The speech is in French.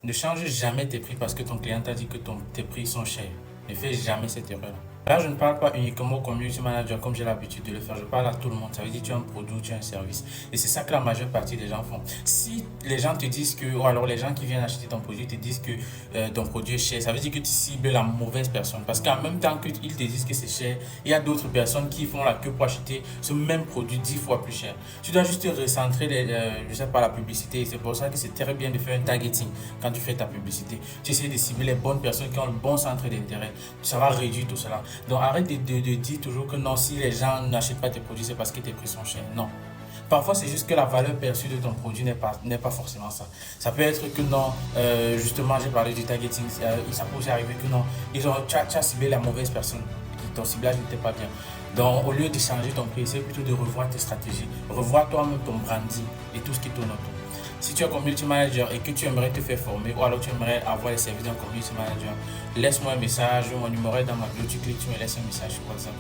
Ne change jamais tes prix parce que ton client t'a dit que tes prix sont chers. Ne fais jamais cette erreur. Là, je ne parle pas uniquement au community manager comme j'ai l'habitude de le faire. Je parle à tout le monde. Ça veut dire que tu as un produit, tu as un service. Et c'est ça que la majeure partie des gens font. Si les gens te disent que, ou alors les gens qui viennent acheter ton produit te disent que ton produit est cher, ça veut dire que tu cibles la mauvaise personne. Parce qu'en même temps qu'ils te disent que c'est cher, il y a d'autres personnes qui font la queue pour acheter ce même produit 10 fois plus cher. Tu dois juste recentrer je sais pas, la publicité. C'est pour ça que c'est très bien de faire un targeting quand tu fais ta publicité. Tu essaies de cibler les bonnes personnes qui ont le bon centre d'intérêt. Ça va réduire tout cela. Donc arrête de dire toujours que non, si les gens n'achètent pas tes produits, c'est parce que tes prix sont chers. Non. Parfois, c'est juste que la valeur perçue de ton produit n'est pas forcément ça. Ça peut être que non, justement, j'ai parlé du targeting, ça peut aussi arriver que non, tu as ciblé la mauvaise personne, ton ciblage n'était pas bien. Donc, au lieu de changer ton prix, essaie plutôt de revoir tes stratégies, revoir toi-même ton branding et tout ce qui tourne autour. Si tu es community manager et que tu aimerais te faire former ou alors tu aimerais avoir les services d'un community manager, laisse-moi un message, mon numéro est dans ma bio, tu cliques, tu me laisses un message sur WhatsApp.